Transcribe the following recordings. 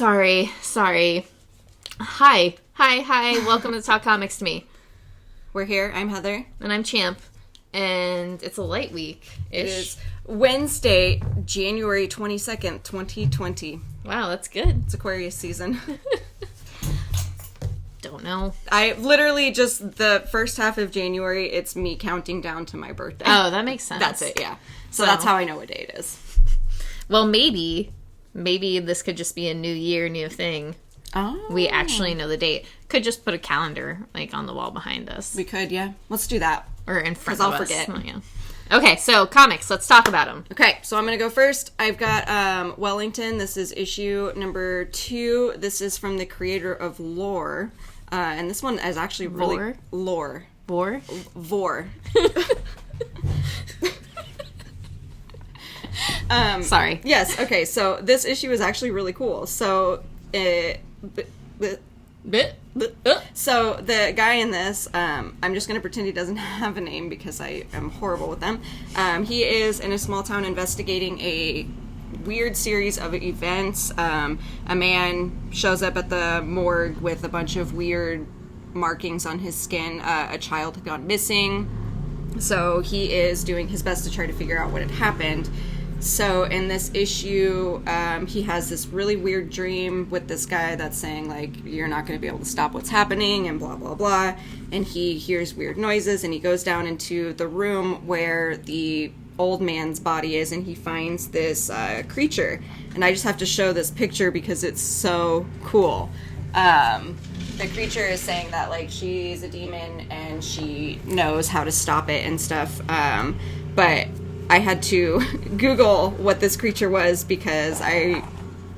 Sorry. Hi. Welcome to Talk Comics to Me. We're here. I'm Heather. And I'm Champ. And it's a light week-ish. It is Wednesday, January 22nd, 2020. Wow, that's good. It's Aquarius season. Don't know. I literally just, the first half of January, it's me counting down to my birthday. Oh, that makes sense. That's it, yeah. So that's how I know what day it is. Well, maybe this could just be a new year, new thing. Oh. We actually know the date. Could just put a calendar, like, on the wall behind us. We could, yeah. Let's do that. Or in front of us. Because I'll forget. Oh, yeah. Okay, so comics. Let's talk about them. Okay, so I'm going to go first. I've got Wellington. This is issue number 2. This is from the creator of Lore. And this one is actually really... Lore. Vor? Vor. Sorry. Yes, okay, so this issue is actually really cool. So, so the guy in this, I'm just going to pretend he doesn't have a name because I am horrible with them. He is in a small town investigating a weird series of events. A man shows up at the morgue with a bunch of weird markings on his skin. A child had gone missing. So he is doing his best to try to figure out what had happened. So in this issue, he has this really weird dream with this guy that's saying, like, you're not going to be able to stop what's happening and blah, blah, blah. And he hears weird noises and he goes down into the room where the old man's body is and he finds this creature. And I just have to show this picture because it's so cool. The creature is saying that, like, she's a demon and she knows how to stop it and stuff. But I had to Google what this creature was because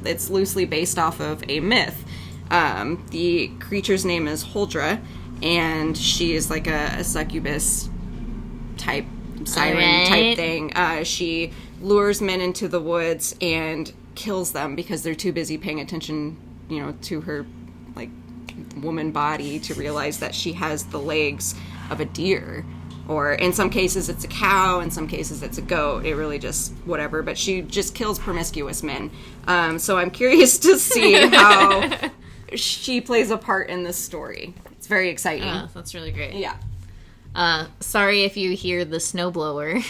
it's loosely based off of a myth. The creature's name is Huldra, and she is like a succubus type, siren type thing. She lures men into the woods and kills them because they're too busy paying attention, to her, like, woman body to realize that she has the legs of a deer. Or in some cases it's a cow, in some cases it's a goat. It really just whatever. But she just kills promiscuous men. So I'm curious to see how she plays a part in this story. It's very exciting. That's really great. Yeah. Sorry if you hear the snowblower.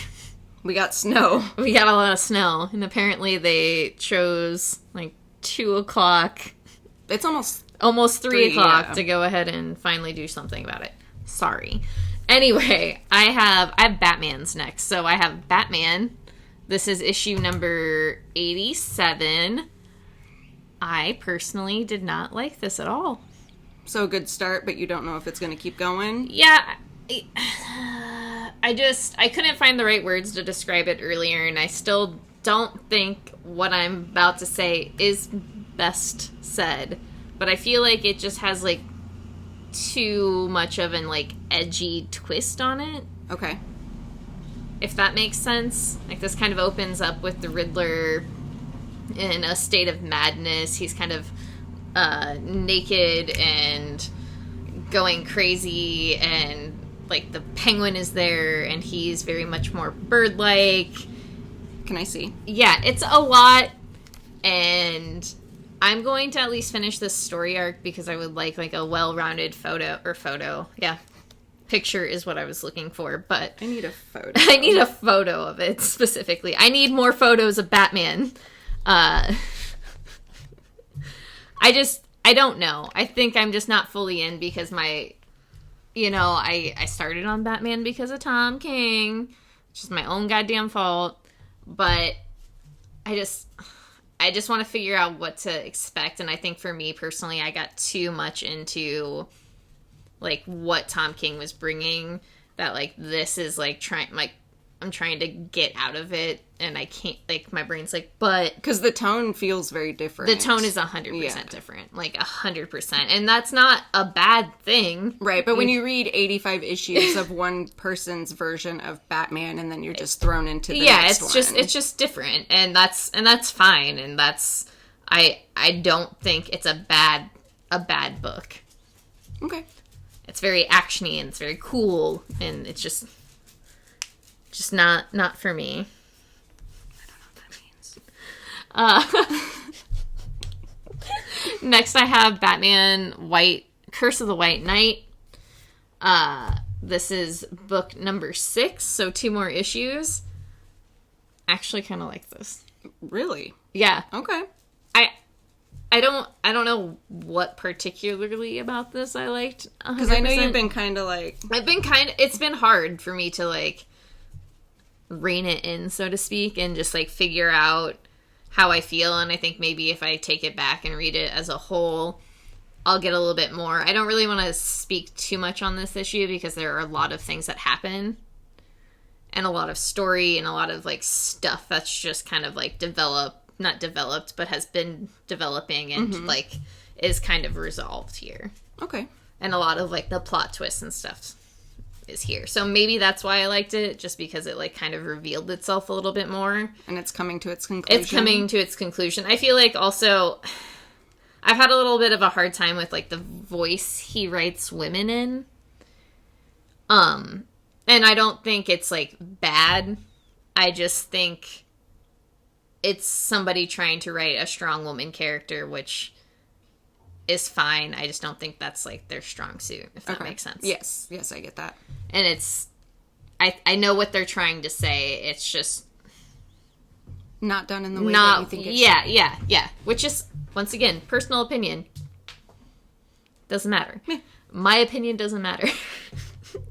We got snow. We got a lot of snow. And apparently they chose, like, 2 o'clock. It's almost 3 o'clock yeah. to go ahead and finally do something about it. Sorry. Anyway, I have Batman's next. So I have Batman. This is issue number 87. I personally did not like this at all. So a good start, but you don't know if it's going to keep going? Yeah. I couldn't find the right words to describe it earlier, and I still don't think what I'm about to say is best said. But I feel like it just has, like, too much of an, like, edgy twist on it. Okay. If that makes sense. Like, this kind of opens up with the Riddler in a state of madness. He's kind of naked and going crazy, and, like, the Penguin is there, and he's very much more bird-like. Can I see? Yeah, it's a lot, and I'm going to at least finish this story arc because I would like a well-rounded photo. Yeah. Picture is what I was looking for, but I need a photo. I need a photo of it specifically. I need more photos of Batman. I don't know. I think I'm just not fully in because I started on Batman because of Tom King, which is my own goddamn fault, but I just want to figure out what to expect, and I think for me personally, I got too much into, like, what Tom King was bringing, that, like, this is, like, I'm trying to get out of it, and I can't, like, my brain's like, but... Because the tone feels very different. The tone is 100% different, like, 100%, and that's not a bad thing. Right, but when you read 85 issues of one person's version of Batman, and then you're just thrown into the next one. Yeah, it's just different, and that's fine, and that's... I don't think it's a bad book. Okay. It's very actiony, and it's very cool, and it's just not for me. I don't know what that means. Next, I have Batman Curse of the White Knight. This is book number 6, so 2 more issues. Actually, kind of like this. Really? Yeah. Okay. I don't know what particularly about this I liked. Because I know you've been kind of like... It's been hard for me to, like, rein it in, so to speak, and just, like, figure out how I feel. And I think maybe if I take it back and read it as a whole, I'll get a little bit more. I don't really want to speak too much on this issue because there are a lot of things that happen. And a lot of story and a lot of, like, stuff that's just kind of, like, not developed, but has been developing and, like, is kind of resolved here. Okay. And a lot of, like, the plot twists and stuff is here. So maybe that's why I liked it, just because it, like, kind of revealed itself a little bit more. And it's coming to its conclusion. I feel like also I've had a little bit of a hard time with, like, the voice he writes women in. And I don't think it's, like, bad. I just think it's somebody trying to write a strong woman character, which is fine. I just don't think that's, like, their strong suit, if that makes sense. Yes, I get that. And it's... I know what they're trying to say. It's just... not done in the way that you think it should. Yeah. Which is, once again, personal opinion. Doesn't matter. My opinion doesn't matter.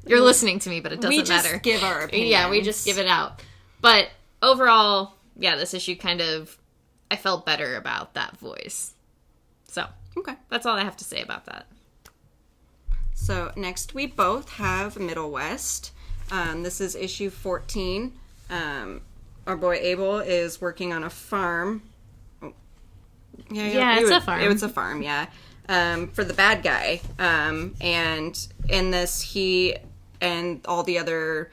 You're listening to me, but it doesn't matter. We just give our opinion. Yeah, we just give it out. But overall, yeah, this issue kind of... I felt better about that voice. So, okay. That's all I have to say about that. So, next we both have Middlewest. This is issue 14. Our boy Abel is working on a farm. Oh. Yeah, it's a farm. It's a farm, yeah. For the bad guy. And in this, he and all the other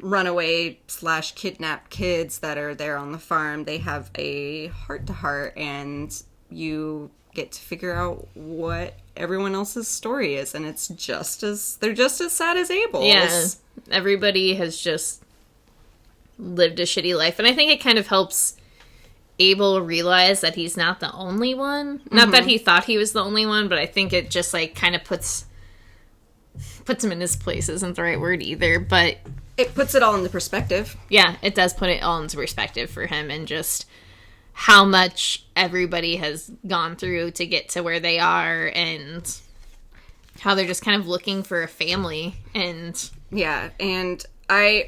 runaway / kidnapped kids that are there on the farm, they have a heart-to-heart, and you get to figure out what everyone else's story is, and it's they're just as sad as Abel's. Yeah, everybody has just lived a shitty life, and I think it kind of helps Abel realize that he's not the only one. Not that he thought he was the only one, but I think it just, like, kind of puts him in his place isn't the right word either, but it puts it all into perspective. Yeah, it does put it all into perspective for him, and just how much everybody has gone through to get to where they are, and how they're just kind of looking for a family. And yeah, and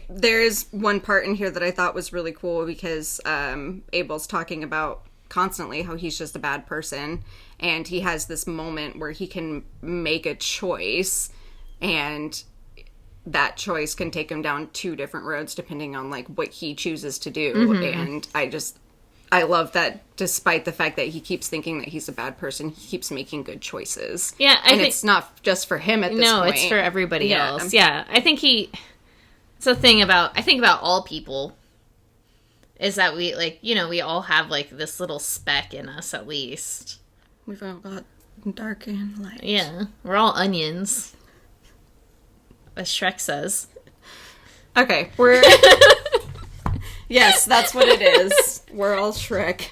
there's one part in here that I thought was really cool, because Abel's talking about constantly how he's just a bad person, and he has this moment where he can make a choice, and that choice can take him down 2 different roads depending on, like, what he chooses to do. And I love that despite the fact that he keeps thinking that he's a bad person, he keeps making good choices. Yeah, and it's not just for him at this point. No, it's for everybody else. Yeah, I think it's the thing I think about all people is that we, like, you know, we all have, like, this little speck in us at least. We've all got dark and light. Yeah, we're all onions. As Shrek says. Okay, we're... Yes, that's what it is. We're all Shrek.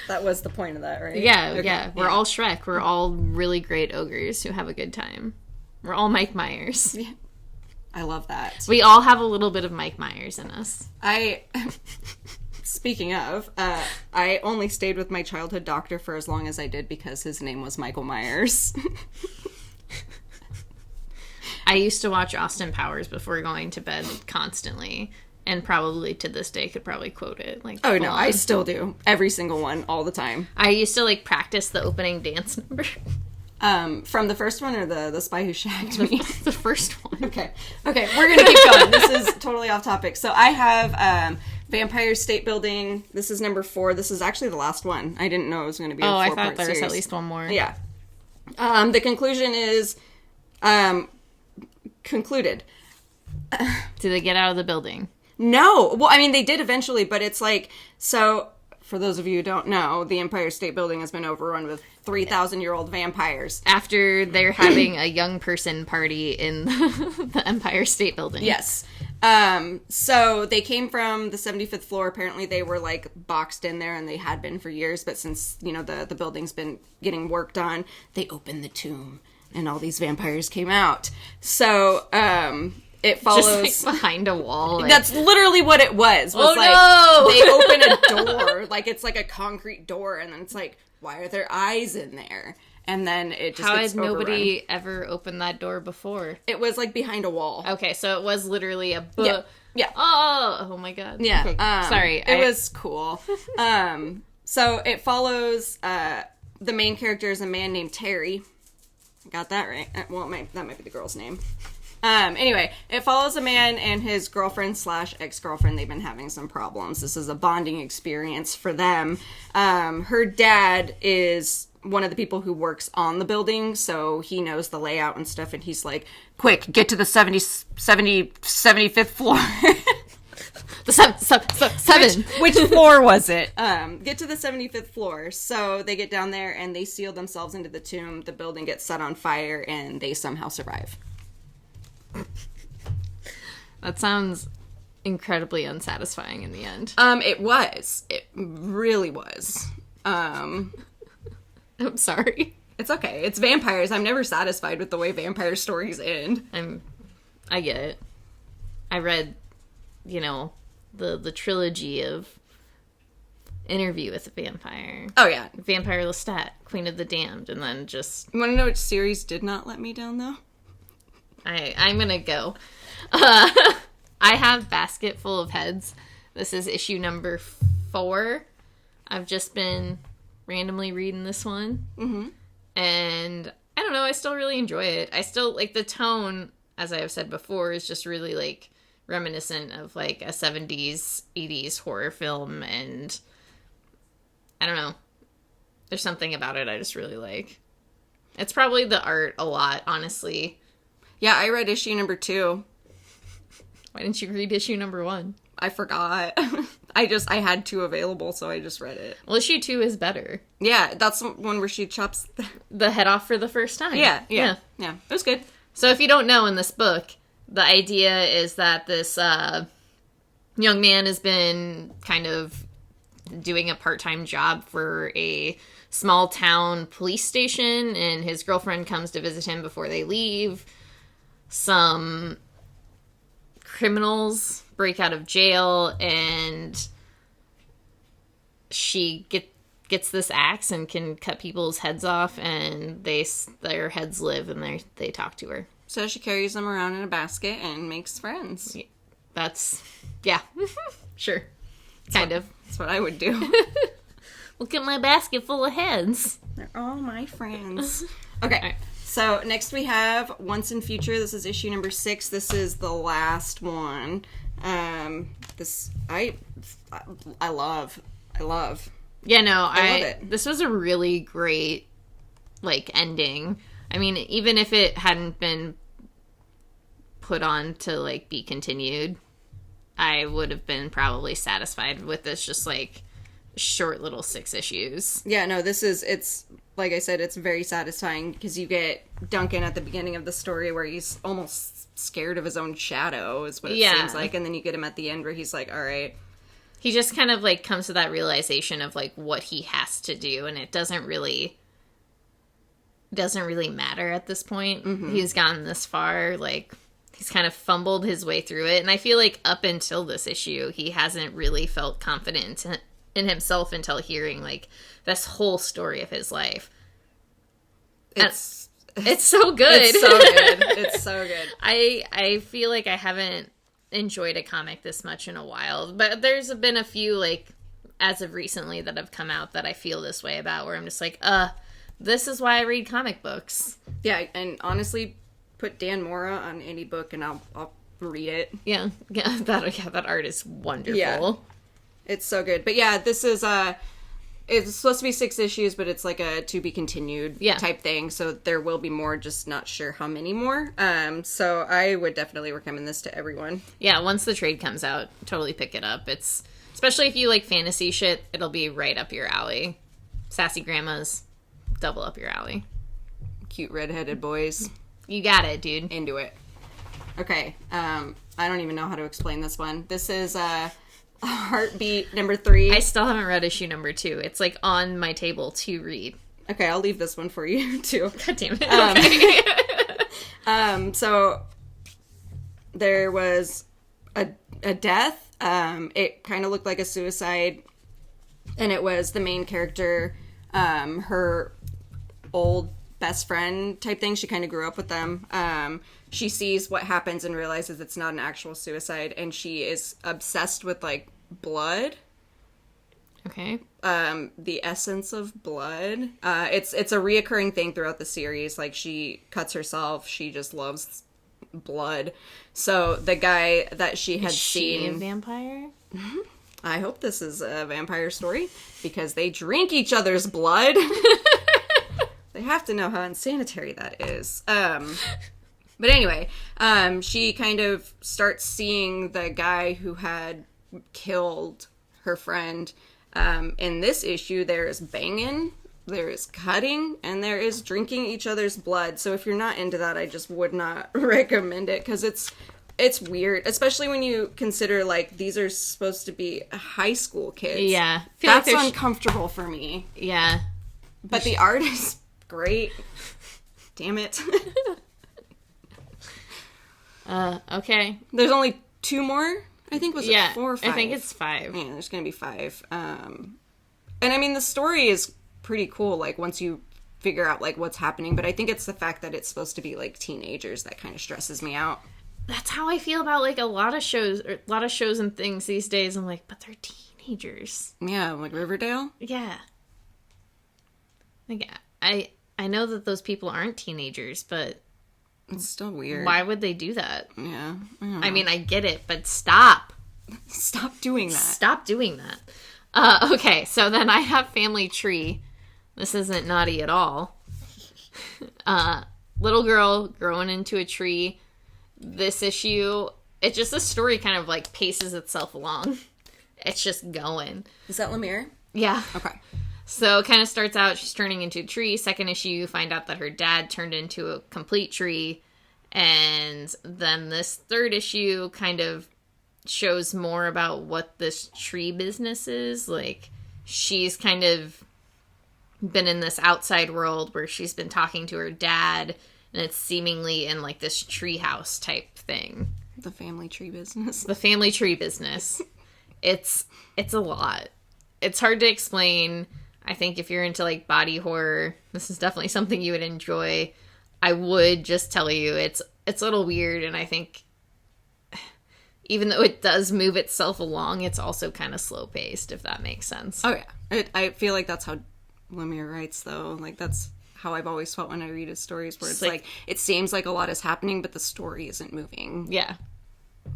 That was the point of that, right? Yeah, okay. Yeah. We're all Shrek. We're all really great ogres who have a good time. We're all Mike Myers. Yeah. I love that. We all have a little bit of Mike Myers in us. Speaking of, I only stayed with my childhood doctor for as long as I did because his name was Michael Myers. I used to watch Austin Powers before going to bed constantly, and probably to this day could probably quote it. Like, oh no, I still do. Every single one, all the time. I used to, like, practice the opening dance number. From the first one or the Spy Who Shagged Me? The first one. Okay, we're gonna keep going. This is totally off topic. So I have Vampire State Building. This is number 4. This is actually the last one. I didn't know it was going to be a 4-part series. I thought there was at least one more. Yeah. The conclusion is concluded. Do they get out of the building? No. Well, I mean, they did eventually, but it's like, so for those of you who don't know, the Empire State Building has been overrun with 3,000-year-old vampires. After they're having a young person party in the Empire State Building. Yes. So they came from the 75th floor. Apparently they were like boxed in there, and they had been for years, but since, you know, the building's been getting worked on, they opened the tomb and all these vampires came out. So, it follows just like behind a wall. Like... That's literally what it was. Oh like, no! They open a door, like it's like a concrete door, and then it's like, why are there eyes in there? And then it just How gets had overrun. nobody ever opened that door before? It was like behind a wall. Okay, so it was literally a Yeah. Oh my god. Yeah. Okay. Sorry. It was cool. So it follows the main character is a man named Terry. Got that right. Well, that might be the girl's name. Anyway, it follows a man and his girlfriend / ex-girlfriend. They've been having some problems. This is a bonding experience for them. Her dad is one of the people who works on the building, so he knows the layout and stuff, and he's like, quick, get to the 75th floor. The seven. Which floor was it? Get to the 75th floor. So they get down there and they seal themselves into the tomb. The building gets set on fire and they somehow survive. That sounds incredibly unsatisfying in the end. It was. It really was. I'm sorry. It's okay. It's vampires. I'm never satisfied with the way vampire stories end. I get it. I read, you know, the trilogy of Interview with a Vampire. Oh, yeah. Vampire Lestat, Queen of the Damned, and then just... You want to know which series did not let me down, though? I'm gonna go. I have Basket Full of Heads. This is issue number 4. I've just been randomly reading this one. Mm-hmm. And I don't know, I still really enjoy it. I still, like, the tone, as I have said before, is just really, like, reminiscent of, like, a 70s, 80s horror film, and I don't know. There's something about it I just really like. It's probably the art a lot, honestly. Yeah, I read issue number 2. Why didn't you read issue number 1? I forgot. I had 2 available, so I just read it. Well, issue 2 is better. Yeah, that's the one where she chops the head off for the first time. Yeah. It was good. So if you don't know, in this book, the idea is that this young man has been kind of doing a part-time job for a small town police station, and his girlfriend comes to visit him before they leave. Some criminals break out of jail, and she gets this axe and can cut people's heads off, and their heads live, and they talk to her. So she carries them around in a basket and makes friends. Yeah, sure. Kind of. That's what I would do. Look at my basket full of heads. They're all my friends. Okay. Right. So next we have Once and Future. This is issue number 6. This is the last one. This I love. Yeah, no, I love it. This was a really great, like, ending. I mean, even if it hadn't been put on to, like, be continued, I would have been probably satisfied with this just, like, short little 6 issues. Yeah, no, it's, like I said, it's very satisfying because you get Duncan at the beginning of the story where he's almost scared of his own shadow, is what it seems like, and then you get him at the end where he's like, all right. He just kind of, like, comes to that realization of, like, what he has to do, and it doesn't really matter at this point. Mm-hmm. He's gotten this far, like, he's kind of fumbled his way through it, and I feel like up until this issue, he hasn't really felt confident in himself until hearing, like, this whole story of his life. It's so good. It's so good. It's so good. I feel like I haven't enjoyed a comic this much in a while, but there's been a few, like, as of recently that have come out that I feel this way about, where I'm just like, this is why I read comic books. Yeah, and honestly, put Dan Mora on any book and I'll read it. Yeah, that art is wonderful. Yeah. It's so good. But yeah, this is it's supposed to be 6 issues, but it's like a to be continued type thing. So there will be more, just not sure how many more. So I would definitely recommend this to everyone. Yeah, once the trade comes out, totally pick it up. It's, especially if you like fantasy shit, it'll be right up your alley. Sassy grandmas, double up your alley. Cute redheaded boys. You got it, dude. Into it. Okay. I don't even know how to explain this one. This is Heartbeat number 3. I still haven't read issue number 2. It's like on my table to read. Okay, I'll leave this one for you too. God damn it. Okay. So there was a death. It kind of looked like a suicide, and it was the main character, her old best friend type thing. She kind of grew up with them. She sees what happens and realizes it's not an actual suicide, and she is obsessed with like blood. Okay. The essence of blood. It's a reoccurring thing throughout the series. Like, she cuts herself. She just loves blood. So the guy that she had seen... Is she a vampire? I hope this is a vampire story, because they drink each other's blood. They have to know how unsanitary that is. But anyway, she kind of starts seeing the guy who had killed her friend. In this issue, there is banging, there is cutting, and there is drinking each other's blood. So if you're not into that, I just would not recommend it, because it's weird, especially when you consider, like, these are supposed to be high school kids. Yeah. That's like uncomfortable for me. Yeah. But the art is great. Damn it. Okay. There's only 2 more? I think it 4 or 5? I think it's 5. Yeah, there's gonna be 5. And I mean, the story is pretty cool, like, once you figure out, like, what's happening, but I think it's the fact that it's supposed to be, like, teenagers that kind of stresses me out. That's how I feel about, like, a lot of shows and things these days. I'm like, but they're teenagers. Yeah, like Riverdale? Yeah. Like, I know that those people aren't teenagers, but... It's still weird. Why would they do that? Yeah. I mean, I get it, but stop. Stop doing that. Stop doing that. Okay, so then I have Family Tree. This isn't naughty at all. Little girl growing into a tree. This issue, it's just the story kind of like paces itself along. It's just going. Is that Lemire? Yeah. Okay. So it kind of starts out, she's turning into a tree. Second issue, you find out that her dad turned into a complete tree. And then this third issue kind of shows more about what this tree business is. Like, she's kind of been in this outside world where she's been talking to her dad, and it's seemingly in, like, this tree house type thing. The family tree business. The family tree business. It's a lot. It's hard to explain. I think if you're into, like, body horror, this is definitely something you would enjoy. I would just tell you it's a little weird, and I think even though it does move itself along, it's also kind of slow-paced, if that makes sense. Oh, yeah. I feel like that's how Lemire writes, though. Like, that's how I've always felt when I read his stories, where it's like it seems like a lot is happening, but the story isn't moving. Yeah.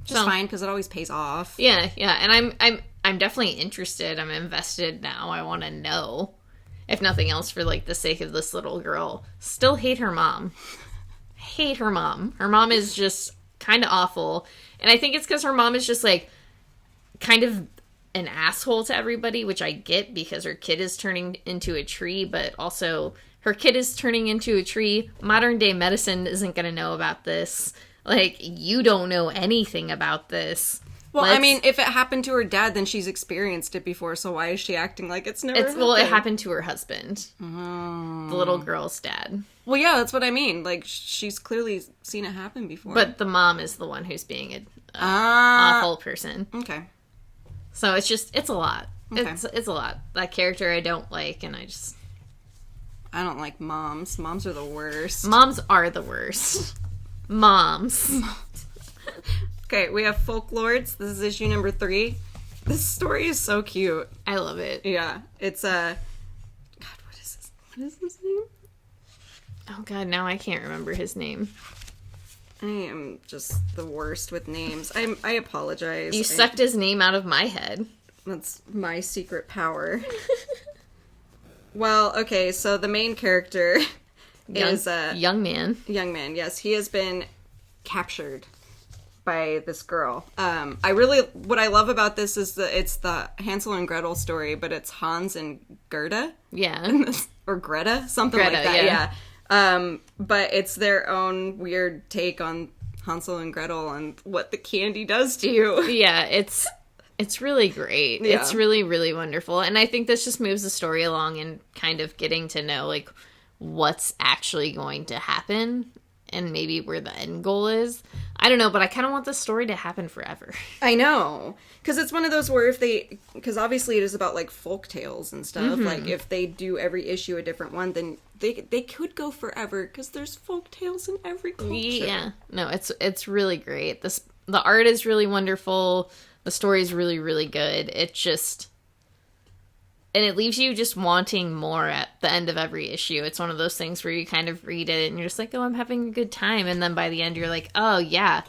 Just fine, because it always pays off. Yeah, and I'm definitely interested. I'm invested now. I want to know. If nothing else, for, like, the sake of this little girl. Still hate her mom. Hate her mom. Her mom is just kind of awful. And I think it's because her mom is just, like, kind of an asshole to everybody, which I get because her kid is turning into a tree, but also her kid is turning into a tree. Modern day medicine isn't going to know about this. Like, you don't know anything about this. Well, I mean, if it happened to her dad, then she's experienced it before, so why is she acting like it's never happened? Well, it happened to her husband. Oh. The little girl's dad. Well, yeah, that's what I mean. Like, she's clearly seen it happen before. But the mom is the one who's being an awful person. Okay. So it's a lot. Okay. It's a lot. That character I don't like, and I don't like moms. Moms are the worst. Moms are the worst. Moms. Okay, we have Folklords. This is issue number 3. This story is so cute. I love it. Yeah, it's God, what is this? What is his name? Oh God, now I can't remember his name. I am just the worst with names. I apologize. You sucked his name out of my head. That's my secret power. Well, okay, so the main character is a young man. Young man, yes. He has been captured by this girl. What I love about this is it's the Hansel and Gretel story, but it's Hans and Gerda. Yeah. Or Greta, something like that. Yeah. But it's their own weird take on Hansel and Gretel and what the candy does to you. Yeah, it's really great. Yeah. It's really, really wonderful. And I think this just moves the story along and kind of getting to know, like, what's actually going to happen and maybe where the end goal is. I don't know, but I kind of want this story to happen forever. I know. Because it's one of those where because obviously it is about, like, folk tales and stuff. Mm-hmm. Like, if they do every issue a different one, then they could go forever because there's folk tales in every culture. Yeah. No, it's really great. The art is really wonderful. The story is really, really good. It just... And it leaves you just wanting more at the end of every issue. It's one of those things where you kind of read it and you're just like, oh, I'm having a good time. And then by the end, you're like, oh, yeah,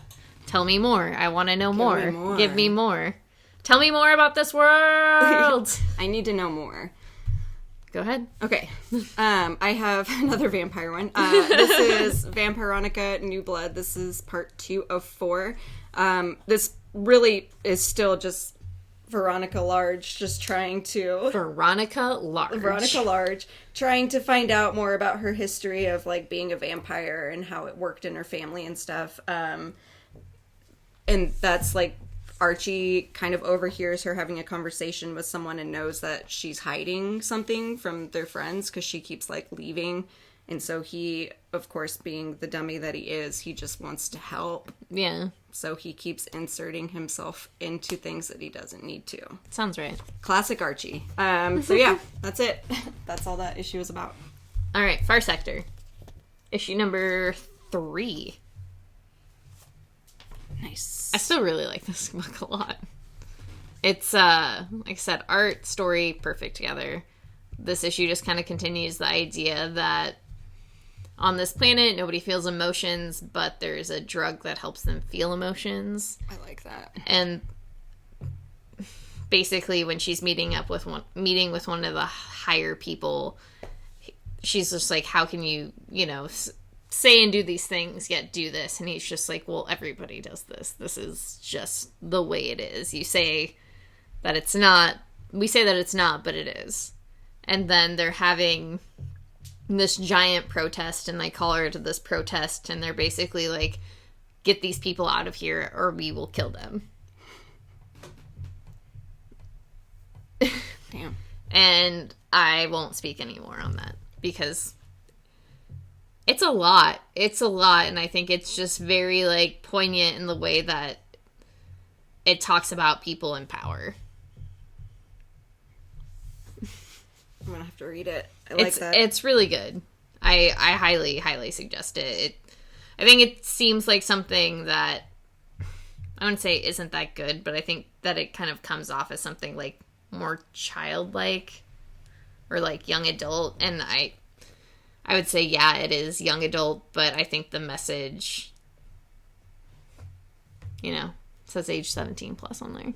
tell me more. I want to know more. Give me more. Tell me more about this world. I need to know more. Go ahead. Okay. I have another vampire one. This is Vampironica New Blood. This is part 2 of 4. This really is still just Veronica Large just trying to... Veronica Large, trying to find out more about her history of, like, being a vampire and how it worked in her family and stuff. And that's, like, Archie kind of overhears her having a conversation with someone and knows that she's hiding something from their friends because she keeps, like, leaving. And so he, of course, being the dummy that he is, he just wants to help. Yeah. So he keeps inserting himself into things that he doesn't need to. Sounds right. Classic Archie. So yeah, that's it. That's all that issue is about. All right, Far Sector. Issue number 3. Nice. I still really like this book a lot. It's, like I said, art, story, perfect together. This issue just kind of continues the idea that on this planet, nobody feels emotions, but there's a drug that helps them feel emotions. I like that. And basically, when she's meeting with one of the higher people, she's just like, how can you, say and do these things, yet do this? And he's just like, well, everybody does this. This is just the way it is. You say that it's not, we say that it's not, but it is. And then they're having this giant protest, and they call her to this protest, and they're basically like, get these people out of here or we will kill them. Damn. And I won't speak anymore on that because it's a lot. It's a lot, and I think it's just very, like, poignant in the way that it talks about people in power. I'm gonna have to read it. I like that. It's really good. I highly, highly suggest it. I think it seems like something that I wouldn't say isn't that good, but I think that it kind of comes off as something like more childlike or like young adult. And I would say, yeah, it is young adult, but I think the message, says age 17 plus on there.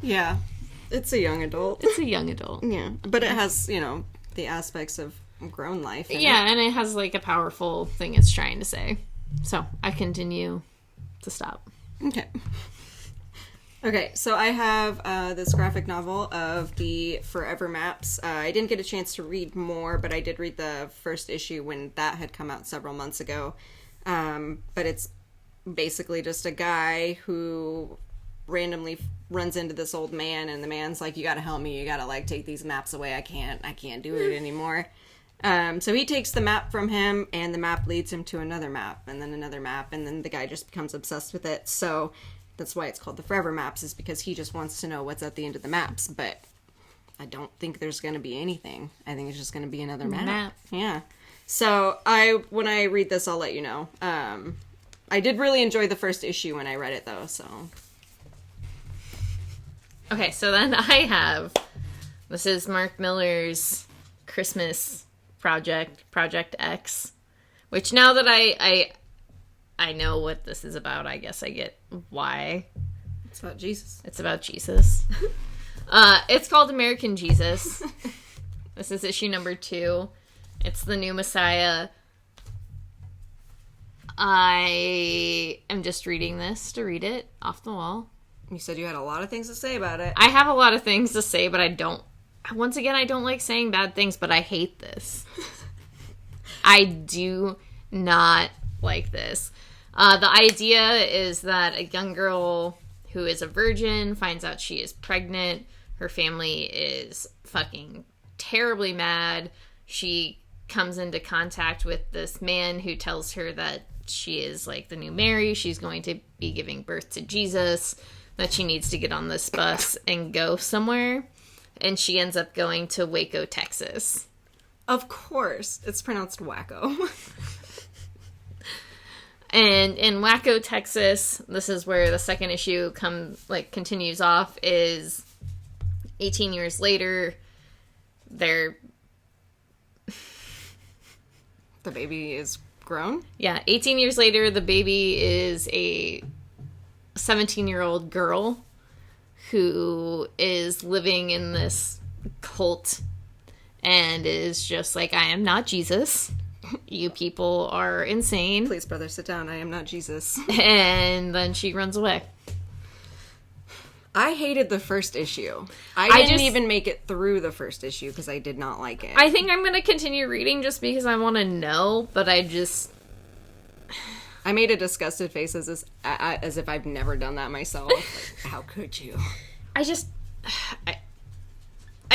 Yeah. It's a young adult. It's a young adult. Yeah. But it has, the aspects of grown life. Yeah, and it has, like, a powerful thing it's trying to say. So, I continue to stop. Okay, so I have this graphic novel of the Forever Maps. I didn't get a chance to read more, but I did read the first issue when that had come out several months ago. But it's basically just a guy who randomly runs into this old man, and the man's like, you gotta help me, you gotta, like, take these maps away, I can't do it anymore. So he takes the map from him, and the map leads him to another map, and then another map, and then the guy just becomes obsessed with it. So that's why it's called the Forever Maps, is because he just wants to know what's at the end of the maps. But I don't think there's gonna be anything. I think it's just gonna be another map. Yeah. So when I read this, I'll let you know. I did really enjoy the first issue when I read it, though, so... Okay, so then this is Mark Miller's Christmas project, Project X, which now that I know what this is about, I guess I get why. It's about Jesus. It's about Jesus. It's called American Jesus. This is issue number 2. It's the new Messiah. I am just reading this to read it off the wall. You said you had a lot of things to say about it. I have a lot of things to say, but I don't like saying bad things, but I hate this. I do not like this. The idea is that a young girl who is a virgin finds out she is pregnant. Her family is fucking terribly mad. She comes into contact with this man who tells her that she is like the new Mary. She's going to be giving birth to Jesus, that she needs to get on this bus and go somewhere. And she ends up going to Waco, Texas. Of course. It's pronounced wacko. And in Waco, Texas, this is where the second issue continues off, is 18 years later, the baby is grown? Yeah, 18 years later, the baby is a 17-year-old girl who is living in this cult and is just like, I am not Jesus. You people are insane. Please, brother, sit down. I am not Jesus. And then she runs away. I hated the first issue. I didn't even make it through the first issue because I did not like it. I think I'm going to continue reading just because I want to know, but I made a disgusted face as if I've never done that myself. Like, how could you? I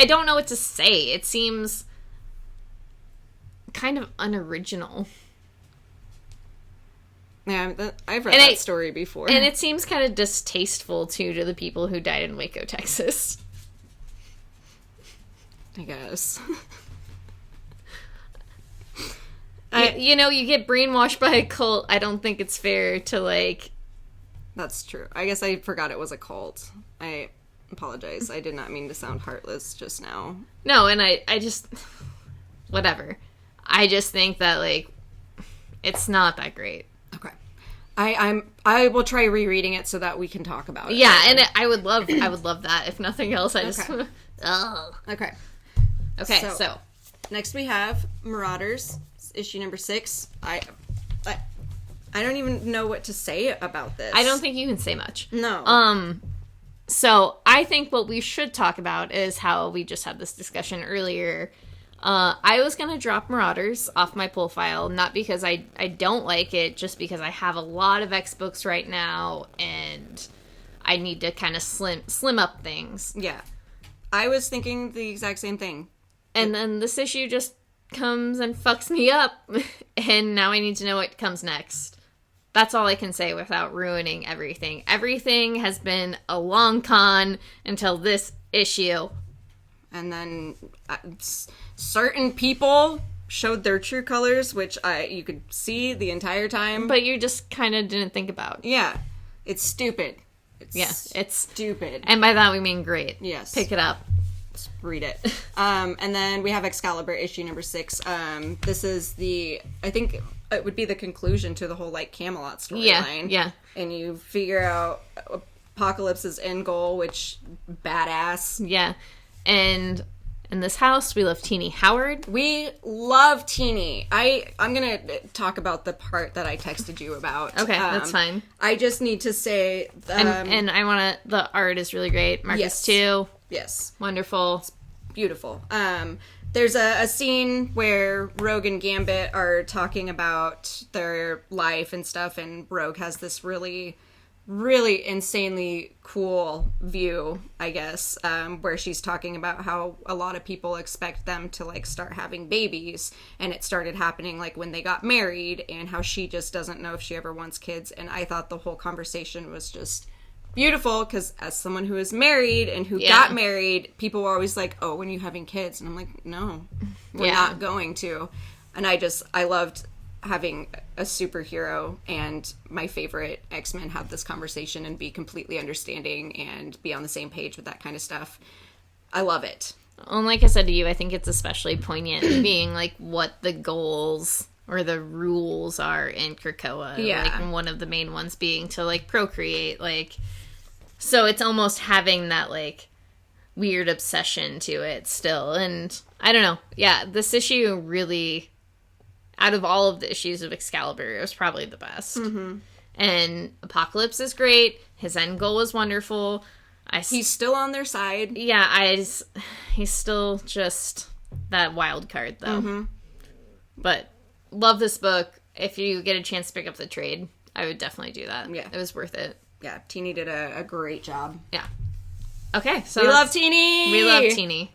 don't know what to say. It seems kind of unoriginal. Yeah, I've read that story before. And it seems kind of distasteful, too, to the people who died in Waco, Texas. I guess. You get brainwashed by a cult. I don't think it's fair to, like... That's true. I guess I forgot it was a cult. I apologize. I did not mean to sound heartless just now. No, and I just... Whatever. I just think that, like, it's not that great. Okay. I will try rereading it so that we can talk about it. Yeah, and I would love that. If nothing else, I just... Okay. Oh. Okay. Okay, so... Next we have Marauders, issue number 6. I don't even know what to say about this. I don't think you can say much. No. So I think what we should talk about is how we just had this discussion earlier. I was going to drop Marauders off my pull file, not because I don't like it, just because I have a lot of X books right now, and I need to kind of slim up things. Yeah. I was thinking the exact same thing. And then this issue just comes and fucks me up, and now I need to know what comes next. That's all I can say without ruining everything. Everything has been a long con until this issue. And then certain people showed their true colors, which you could see the entire time. But you just kind of didn't think about. Yeah. It's stupid. It's stupid. And by that we mean great. Yes. Pick it up. Let's read it. And then we have Excalibur, issue number 6. This is I think it would be the conclusion to the whole, like, Camelot storyline. Yeah. And you figure out Apocalypse's end goal, which, badass. Yeah. And in this house, we love Teenie Howard. We love Teenie. I'm going to talk about the part that I texted you about. Okay, that's fine. I just need to say... and I want to... The art is really great. Marcus, too. Yes. Wonderful. It's beautiful. There's a scene where Rogue and Gambit are talking about their life and stuff, and Rogue has this really... really insanely cool view, I guess, where she's talking about how a lot of people expect them to, like, start having babies, and it started happening, like, when they got married, and how she just doesn't know if she ever wants kids. And I thought the whole conversation was just beautiful, because as someone who is married and who got married, people were always like, oh, when are you having kids? And I'm like, no, we're not going to. And I loved having a superhero and my favorite X-Men have this conversation and be completely understanding and be on the same page with that kind of stuff. I love it. And like I said to you, I think it's especially poignant being, like, what the goals or the rules are in Krakoa. Yeah. Like, one of the main ones being to, like, procreate, like... So it's almost having that, like, weird obsession to it still. And I don't know. Yeah, this issue really... Out of all of the issues of Excalibur, it was probably the best. Mm-hmm. And Apocalypse is great. His end goal was wonderful. He's still on their side. Yeah, he's still just that wild card, though. Mm-hmm. But love this book. if you get a chance to pick up the trade, I would definitely do that. Yeah. It was worth it. Yeah, Teeny did a great job. Yeah. Okay, so we love Teeny! We love Teeny.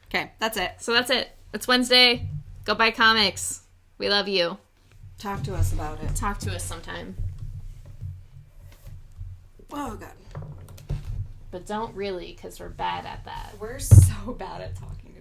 Okay, that's it. So that's it. It's Wednesday. Go buy comics. We love you. Talk to us about it. Talk to us sometime. Oh, God. But don't really, because we're bad at that. We're so bad at talking.